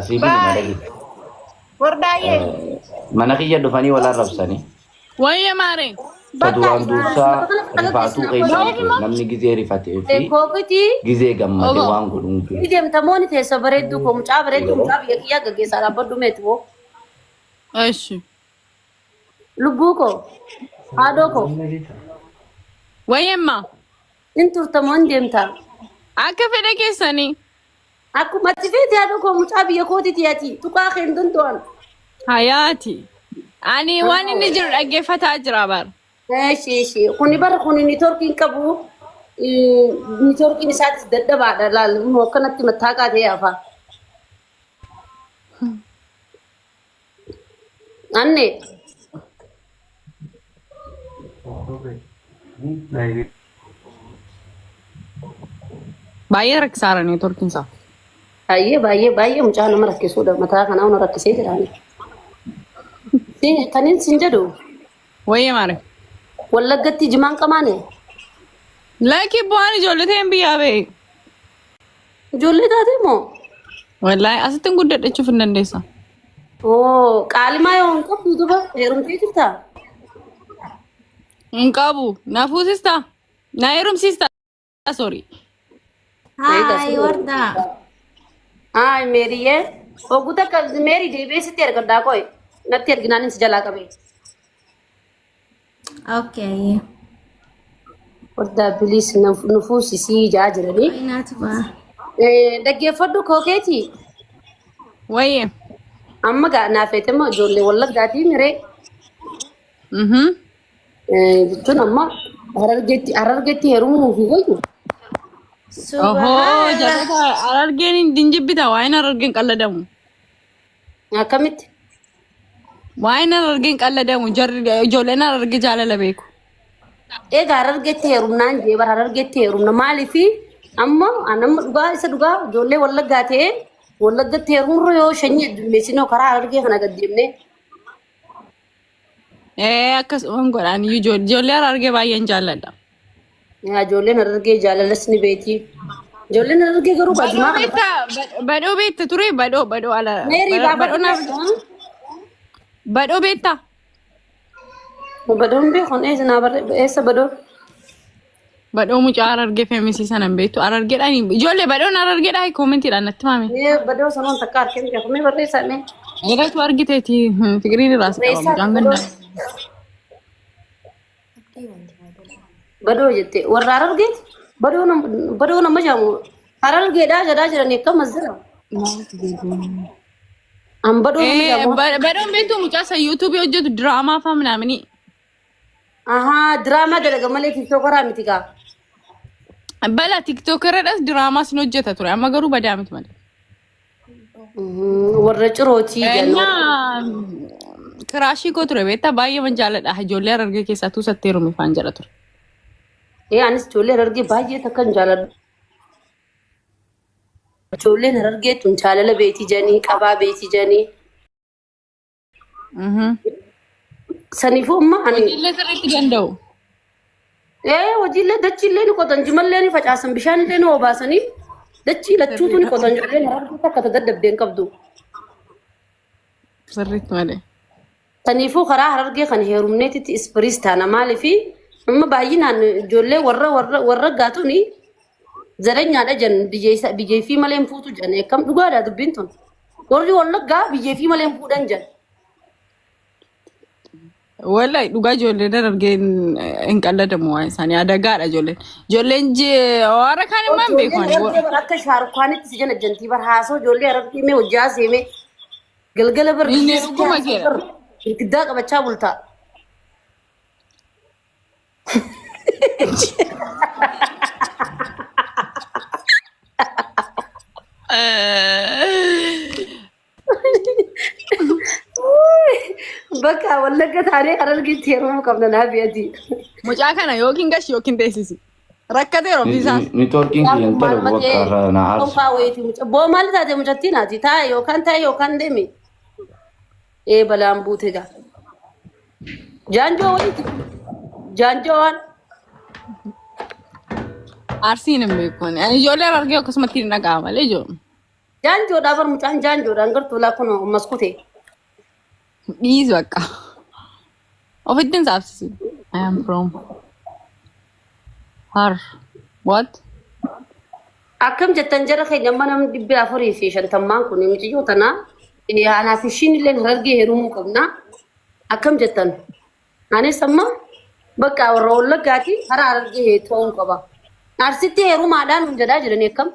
سيفي مالك وردايه مناخية دفاني ولا ربساني ويا ماري تدوان دوسا رفاتو قيسا نمني جزي رفاتي في جزي جمع دوان قلون في إذا متموني تيسا بريدو كو مجاب بريدو مجاب يكيا غاقي سارا بدو ميتو ايش لبوكو هادوكو ويا ما انتو تمون ديمتا عكا في لك سني أكو ما تفيتي هادوكو مجاب يكوتي تياتي تقا خين دندوان حياتي أني واني نجر أجيفة أجرابر شي كوني بار كوني نيتوركين كابو نيتوركين سات دد بعد لا مو كانت متاكا دي افا أني بايرك سارني تركين صح بايه مجانا مركزو ده متاكا أنا ونركزي دراني كانين سنجدو ويا ماري ولا قتي جمان كمانه لكن بواني جولتين بيابي جولي داتي مو والله أصلاً قدرت أشوف النندسة قالي ما يوم كفو دبا هيرم تيجتا انقابو نافو سيستا نايروم سيستا سوري هاي وردا هاي मेरी ओगुता कल मेरी देवे से तेरे कर डाकोई न तेरे गिनाने से जला कभी اوكي وردا بليس نفوسي سي جاجرني ايناتبا دقي فدو كوكيتي ويه أما قاعد فيتما جولي والله قاعدين مري جتون أما هررجتي هرومو في غيره اوهو جالتا أرجين دينجبتا وين أرجين قال دمو كمت وين أرجين قال دمو جولنا أرجع جال لبيكو إيه هررجتي هرومنا جيبر هررجتي هرومنا مالي في أما أنا دوغا إسا جولي والله قاعدين والله قاعدين هروم ريو شني مسينو كرا هررجي خنا قديمني إيه أكس أنقول أنا جولي أرجع باين جال دا يا جولين هررجي جال لسني بيتي جولين هررجي كرو بجمع بدو بيتا تري بدو على ميري بابا بدو بيتا بدون بيخون إيش نابر إيش بدو بدو مش أرجع في مسي سنة بيتو أرجع أني جولي بدو أرجع هاي كومنتي لأن تمامي إيه بدو سنون تكار كم كم بري سنة إيه تو أرجع تي تقريني راس جانغنا بدو جتة ورارر جت بدو نم جامو هرال جدا جراني كم مزرعة أم بدو نم جامو بدو بيتو مجاسا يوتيوب يوجد دراما فهمنا مني دراما ده لقمة تيك توك رامي تيكا بلا تيك توكر بس دراما سنوجتها ترى أما قرو بدأ متمل ورجروتي جنوا كراشي كتر بيتا باي من جالد أحجولي أرجع كيساتو ستيرو مفان جالتر إيه أنا سجولي أرجع باي تكن جالد جولي أرجع تنشالة بيتي جاني كبا بيتي جاني سنيفو ما أنا وجيلة تريت جندو إيه وجيلة دتشي لين كوتن جمال لين فجأة بيشان لين وباسني دتشي لتشوفني كوتن جمال لين هرب كتدب دين كبدو سريت ماله سنيفو خرا هرجع خن هيرومنيتي إسبريس تانا مالي في أما باينا جولي ورا قاتوني زرعنا على جن بيجي في ملهم فوتو جن كم دوغا ده بنتون ورجي والله قا بيجي في ملهم فودن جن والله دوغا جولي ده أرجع إنك الله دموع إنساني هذا قارة جولي إنجي وارا كان ما بيكون بركة شاركواني تسجن الجنتي برهاسو جولي أرجع مي وجاز يمي قلقلة إني ركوب كده كده كبتشا بولتا بكا ولا كثاري أرجع تيرمو كمنا نابيتي مجاكنا يوكين قش يوكين تيسيسي ركضي ربيزان نيتوركين كيلنتر وكارا نعرف بو مال تاجي مجتينا تي تا يوكان دمي إيه بلام بوتيجا جانجوان أرسين بيكون يعني جولي أرجع قسمتي نقامة ليه جو Janjo dabar mucaan janjo dangartuu laakuno maskute. Dhiis bakka. Ofittiin saabsisi. I am from her. What? Akkam jettan jara keenya mana 450 kun mucayyoo tana anaaf ishiin illee harargee heerumuu qabna. Akkam jettan. Anis amma bakka warra Wallaggaati hara harargee ta'uu qaba. Arsitti heerumaadhaan hundadaa jiranii akkam?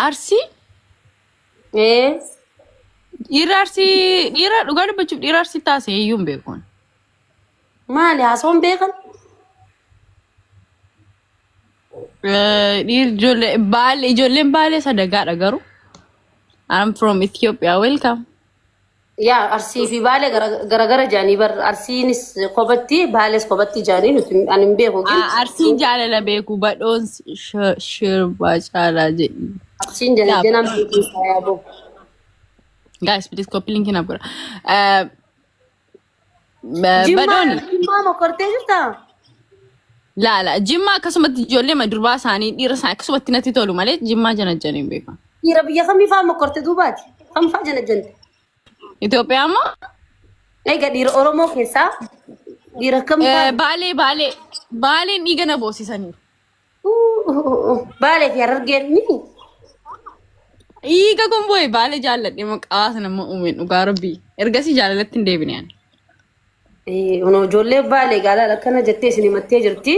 Arsii? Dhiira arsii dhiira dhugaa dubbachuuf dhiira arsii taasise iyyuu hin beekuun. Maali haasawan beekan? Ijoolleen baalee sadagaadha garuu. I'm from Ethiopia. Welcome. Yaa arsii fi baalee garagara jaanii bar arsiinis qobatti baalees qobatti jaanii nuti ani hin beeku. Arsiin jaalala beeku badhoon shirba caalaa jedhi. Arsiin jaalala beeku saayabo. Guys, please copy link na pura. Badhoon. Jimmaa mokortee jirta? La jimmaa akkasumatti ijoollee madurbaa isaanii dhiira isaanii akkasumatti natti tolu malee jimmaa jana janii hin beekan. Dhiira biyya kamii fa'aa mokortee duubaati? Kam fa'aa jana jante? Itoophiyaa moo? Egaa dhiira Oromoo keessaa dhiira kam fa'aa? Baaleen dhiiga na boosisaniiru. Baalee fi Harargeen ni? Dhiiga kun boo'e baalee jaalladhe maqaa sana uumeen dhugaa rabbii ergasii jaalalatti hin deebine ani. Ijoollee baalee gaalaadha akkana jettee isin himattee jirti.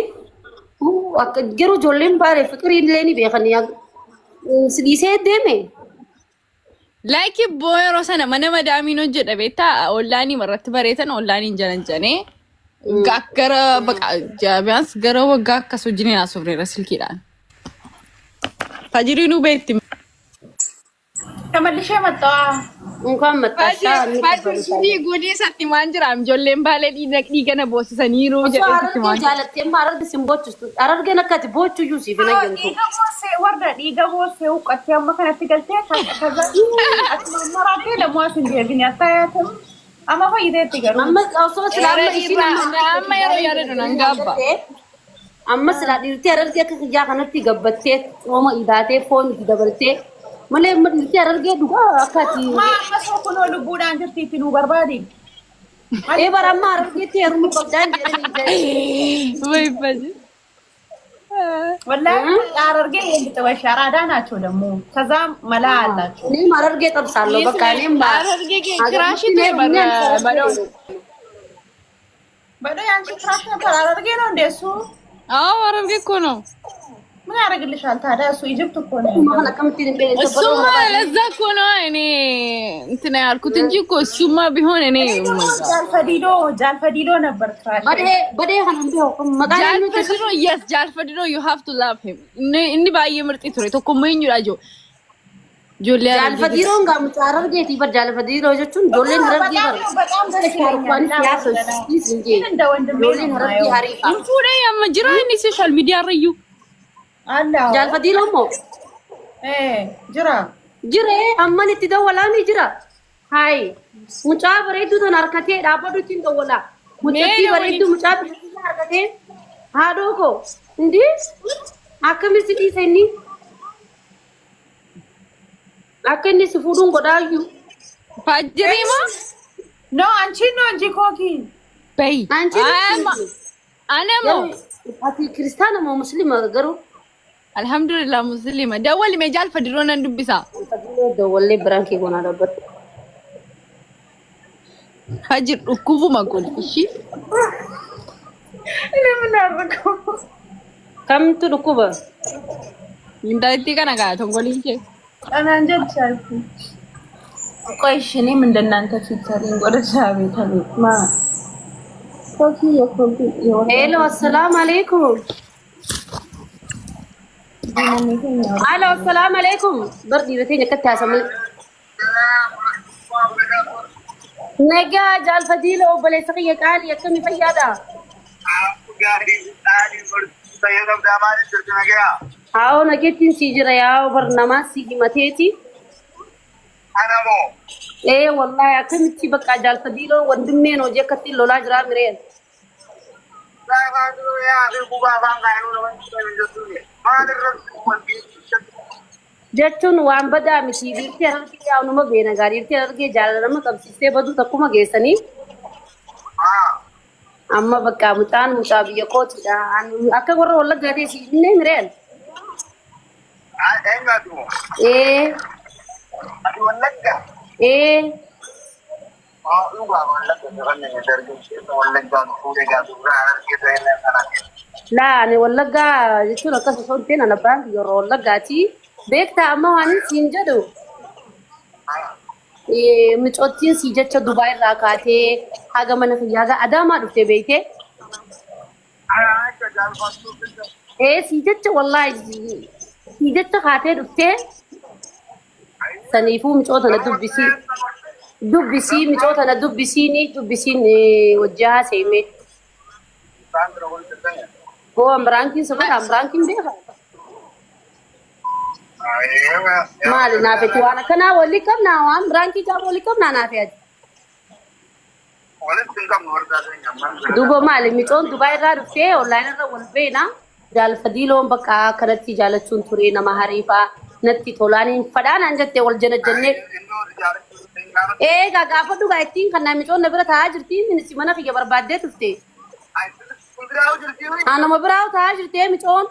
Garuu ijoolleen baalee fiqirii illee ni beekan sidhiisee deeme. Laayikii boo yeroo sana mana madaamiin hojjedha beektaa ollaanii marratti bareetan ollaaniin jalan janee gara jaabiyaans gara waggaa akkas wajjin haasofneera silkiidhaan. Fajirii nu beekti. Kamalishee maxxaa. Unkaan maxxaasaa. Fajirii godii isaatti maan jiraam ijoolleen baalee dhiiga na boosisaniiru jedheetti maan. Jaalattee Hararge sin bochistu. Harargeen akkati bochuu siif hin ajjantu. Dhiiga boosee warra dhiiga boosee uqqattee amma kanatti galtee kaza asuma maraatee lamoo asin deebine attaayaatan amma fayyideetti garuu. Amma osoo silaama ishiin amma yeroo yaadadu nan gaabba. Amma silaa dhiirtee Harargee akka kiyyaa kanatti gabbattee xooma idaatee foon itti dabaltee malee amma dhiirtee Harargee dhugaa akkati. Amma soo kunoo lubbuudhaan jirtiitti nu barbaadi. Bara amma Harargeetti heerumuu qabdaan jedhanii. Way faji. ወላሂ አረርጌ የልጥበሽ አራዳ ናቸው ደግሞ ከዛ መላ አላቸው እኔም አረርጌ ጠብሳለሁ በቃ እኔም አረርጌ ክራሽ በዶ ያንቺ ክራሽ ነበር አረርጌ ነው እንደሱ አዎ አረርጌ እኮ ነው ምን ያደርግልሻል ታዲያ እሱ ኢጅፕት እኮ ነው እሱማ ለዛ እኮ ነው እኔ እንትን ያልኩት እንጂ እኮ እሱማ ቢሆን እኔ ጃልፈዲዶ ነበር ክራሽ በዴ ሀንዴ ጃልፈዲዶ yes ጃልፈዲዶ you have to love him እንዲ ባየ ምርጥ ይትሮ ተኮመኝ ራጆ ጆሊያ ጃልፈዲዶን ጋር አረርጌቲ በር ጃልፈዲዶ ጆቹን ጆሌን ረርጌ በር በጣም ደስ ይላል ያሰስ እንጂ ጆሌን ረርጌ ሀሪፋ እንፉሬ ያመጅራ እኔ ሶሻል ሚዲያ ረዩ Allah Jalfadilo mo jira amman itti dawwalaani jira hai mucaa bareedduu tan harkatee dhaabbatu ittiin dawwala mucatti bareedduu mucaa bilisii harkatee haadhoo koo indi akkamitti dhiisa inni akka inni si fuudhuun godhaayyuu fajjiriima no አንቺን ነው እንጂ ኮኪ በይ አነሞ ati kiristaana moo muslima garuu alhamdulillah muslima dawwali me jalfadiro nan dubbisa dawwalle birankii goonaa dhabbatu fajir dhukkubuma golfishi ለምን አርኩ kamtu dhukkuba እንዳይቲ kana ጋ ተንጎልንቼ አናንጀት ቻልኩ ቆይ እሺ እኔም እንደናንተ ፊታሪን ወደዛ ቤት ማ ኮኪ የኮምፒ ሄሎ አሰላም አለይኩም ሄሎ አሰላም አለይኩም በርዲ በተኛ ከተያሰም ነጋ ጃልፈዲሎ በለሰቂየ ቃል የከም ፈያዳ አዎ ነጌቲን ሲጅራ ያው በርናማ ሲጊመቴቲ አናሞ ወላሂ አከምቺ በቃ ጃልፈዲሎ ወንድሜ ነው ጀከቲ ሎላ ጅራ ምሬን jechuun waan badaa miti dhiirti harargee yaa'unuma beena gaarii dhiirti harargee jaalalama qabsiistee baduu takkuma geessanii amma bakka mucaa biyya kootidha akka warra wallaggaa ta'e siinne mireen ee laa ani wallaggaa jechuun akkas osoo hin ta'in abbaan yeroo wallaggaati beektaa amma waan siin jedhu micoottiin si jecha Dubaay irraa kaatee haga mana kiyyaagaa Adaamaa dhuftee beektee si jecha wallaahi si jecha kaatee dhuftee saniifuu micoota na dubbisii micoota na dubbisiin wajjaa seemee hoo ambiraankiin sabata ambiraankiin beekaa maali naafetti waan akkanaa walii qabnaa waan ambiraankii jaaba walii qabnaa naafeeti duuba maali micoon Dubaay irraa dhuftee onlaayinii irra wal beena jaalfadii loon bakka kanatti jaalachuun ture nama hariifaa natti tolaaniin fadhaanaan jettee wal janajjannee eegaa gaafa dhugaa ittiin kan micoon na bira taa'aa jirti minisi mana kiyya barbaaddee dhufte nama biraa taa'aa jirtee micoon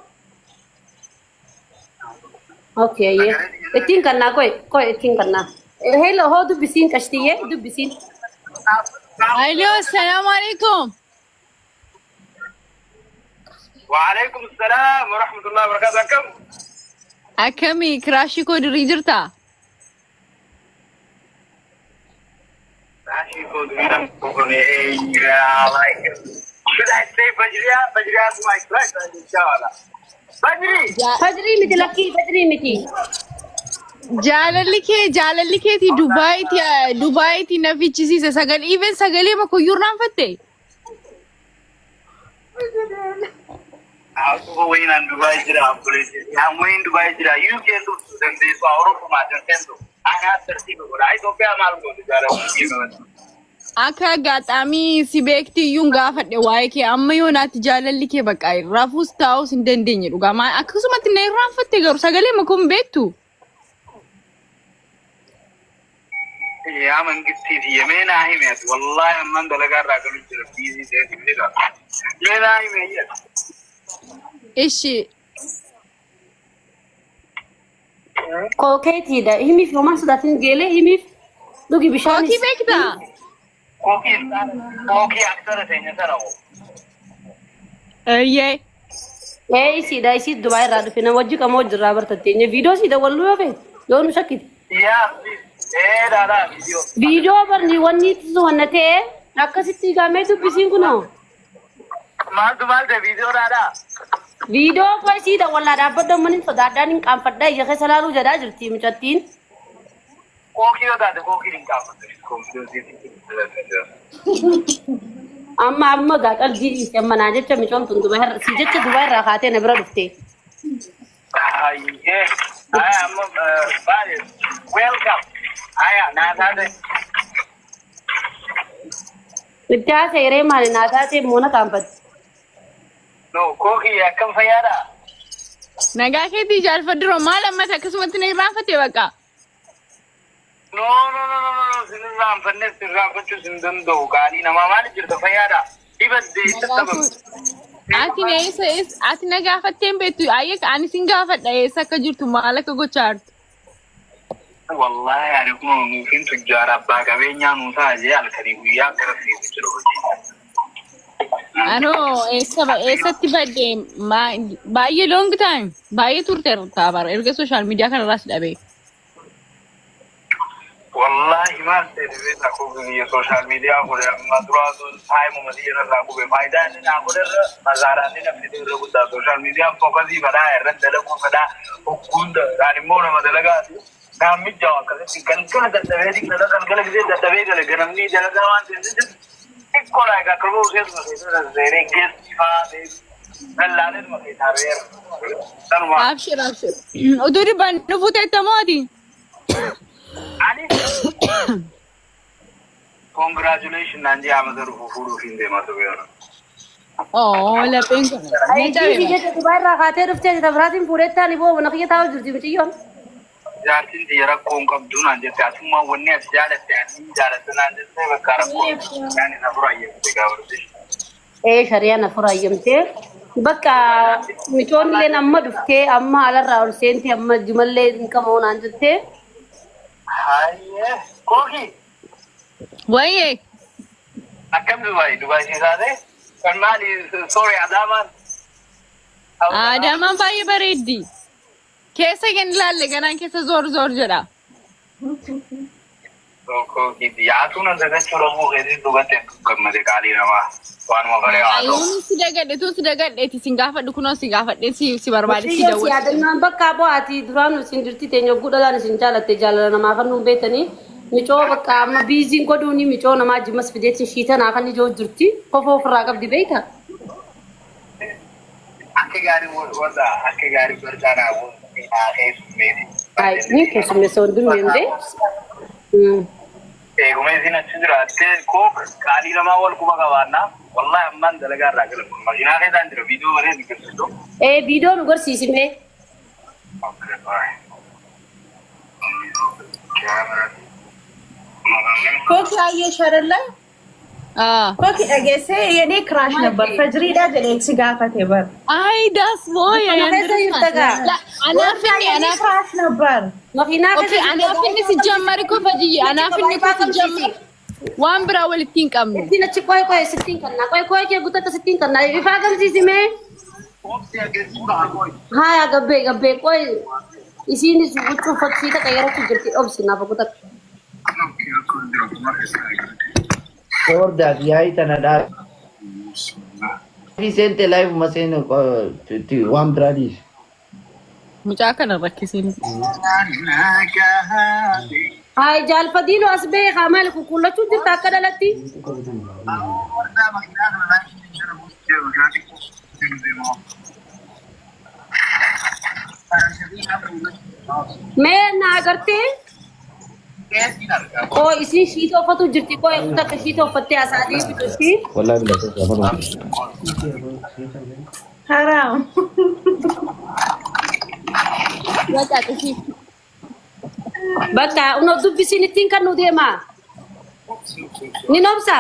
okay ye ittiin kannaa koy ittiin kannaa hello ho dubbisiin qashtiye dubbisiin Hello, assalamu alaikum. وعليكم السلام ورحمة الله وبركاته. Akami crashi ko diri jirta? Crashi ko diri like should I say Fajriya is my crush inshallah. Fajri miti lakki Fajri miti Jaalalli keeti Dubaay ti nafichisiise sagal even sagalee ma kuyyuu raanfatte. Aku wayinan Dubai jira polisi. Yang wayin Dubai jira UK tu dan di Eropa macam tu. Ana tertiba bola. Ethiopia malu tu jara. Akka gaxaamii si beekti iyyuun gaafadhe waa'ee kee amma yoo naatti jaalalli kee baqqaa irraafuus taa'uus hin dandeenye dhugaa akkasumatti na irraanfatte garuu sagalee ma kun beektu. يا من قلتي يمين هيمت والله من دلقا راجل جرب بيزي زي كذا يمين هيمت Ishi kokeetiidha himiif homaa sodaatiin geelee himiif dhugi bishaan kookii beektaa? Kookii aktara seenya sana hoo Eeyyee isiidha isii Dubaay irraa dhufe nama wajji qamoo jirraa bartatteenya viidiyoo siidha walluu yoo feete yoo nu shakkite yaa daadha viidiyoo barni wanni ittisu wanna ta'e akkasitti gaamee dubbisiin kunoo maaltu viidiyoo daadha viidiyoo koo isiidha wallaa dhaabbadda manin sodaadhaan hin qaanfadhaa ija keessa laaluu jedhaa jirti mucattiin kookii yoo taate kookii hin qaanfatte amma gaa qalbii dhiise amma naa jecha micoon tun si jecha Dubaay irraa kaatee na bira dhufte ayyee amma baale welcome aya naa taate itti haaseeree maali naa taatee moona qaanfatte no kookii akkam fayyaadha nagaa keetii jaalfaddiroo maal ammas akkasumatti na irraanfatte baqqaa. No, sinirraanfachuu hin danda'u gaalii namaa maali jirta fayyaadha dibadde Ati na gaafatteen beektu ayyee ani sin gaafadha eessa akka jirtu maal akka gochaa jirtu. wallahi ani kun nuufin tujjaara abbaa qabeenyaa nuusaa jee halkanii guyyaa gara fiigu jira hojii Anoo eessatti badde baay'ee long time baay'ee turteerta bara erga social media kanarraas dhabee. wallahi maal ta'e beekta ko biyya social media godhe amma duraatu taayimu madii irraa qube faayidaan inni naa godherra mazaaraan inni namni irra guddaa social media fookasii fadhaa irratti dalaguu fadhaa hunda aan immoo nama dalagaati namni jawa akkasitti galgala dadhabee galgala gisee dadhabee gale ganamni dalagaa waan ta'eef ikkola egaa kabuu keessuma keessatti zeeree geessi faatee dallaaleen makeetaa beera. Abshir. Utuu dhibbaan dhufuu teettamooti. Ani congratulations nanji amadaru fufudu finde matu beona Oh, lapheen kun. Ay jiifi jette Dubaay irraa kaatee dhuftee tafraatiin fuudhettaan iboo mana kiyya taa'u jirti miciyyoon. Jaartiin xiyya rakkoon qabdu naan jette asummaa wanni as jaalatte ani jaalatte naan jette bakka rakkoon yaani na furaayyamte gaafate. Shariyaa na furaayyamtee bakka micoonni illee amma dhuftee amma alarraa ol seentee amma jimallee hin qabamu naan jettee. Hayyee kooki. Wayyee. Akkam Dubaay keessaate kan maali sorry Adaamaan. Adaamaan baay'ee bareeddi. Keessa kan ilaalle ganaan keessa zoor jedha. Kooki yaatuun as dagachuu dhabuu keessatti dhugatte gammade qaalii namaa waanuma baree haa ta'u. Ayyoon si dagadheeti si gaafadhu kunoo si gaafadhee si barbaade si Miciyyoon dawwadhe. yaadannaan bakka bo'aati duraan isin jirti teenya guddaadhaan isin jaalatte jaalala namaa kan nuun beetanii. Micoo bakka amma biiziin godhuuni micoo namaa jimmas fideetiin shiitanaa kan ijoo jirti kofoo ofirraa qabdi beekta. Akka gaarii wanta akka gaarii barjaanaa wanta keessummeeti. Ni keessummeessa hundumee hundee. Eeguma isin achi jiraattee koo qaalii namaa wal quba qabaannaa wallahi ammaan dalagaa irraa galan makiinaa keessaan jira viidiyoo baree ni garsiisu. Viidiyoo nu garsiisime. Kooki ayyee sharallee. Kooki dhageessee የኔ ክራሽ ነበር ፈጅሪዳ ጀሌክሲ ጋፈቴ በር Ay, das boy. Ana ክራሽ ነበር Makiinaa Okay, anaafin si jammari ko fajiyye. Anaafin ko si jammari. Waan biraa walitti hin qabnu. ittiin achi qoy sittiin kannaa qoy kee guuttata sittiin kannaa ifaa gamsiisime. Haya gabbee qoy isiinis huccuu fakkii takka yeroo jirti obsinaaf guuttata. Orda yaai tanada. Vicente live maseen waan biraadis. Mucaa kana rakkisiin. Haya jaalfadiilo as beekaa maali kukullachuu jirta akka dhalatti. Mee na agartee. Oh, isin shiita uffatu jirti koo takka shiita uffattee asaadii fidurti. Wallahi bila sama. haram Bakka uno dubbisiin ittiin kan nu deemaa. Ni noobsa.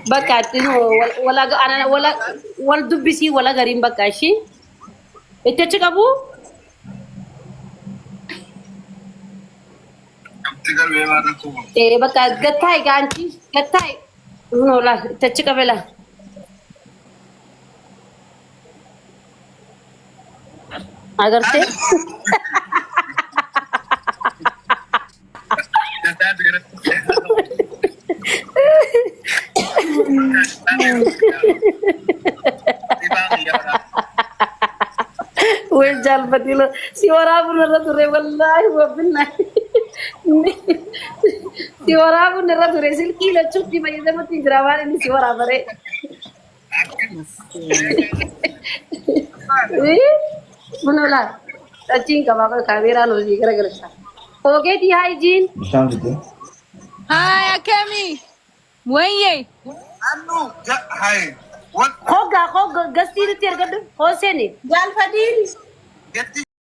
Bakka wal dubbisii wala gariin bakka ishii. Itti achi qabu. Bakka gattaay gaanti gattaay. No la itti achi qabela. Agarte? Weh jalbatilo si waraabun irra ture wallahi wabillahi si waraabun irra ture silkii lachuutti fayyadamutti jira waan inni si waraabare. Munola achiin qabaa kaameeraan hojii garagarsa. Ogeetii haayijiin. Bishaan fide. Hai, akami. Wayyee. Hoggaa gastii nuti argadhu hooseni. jaalfadiin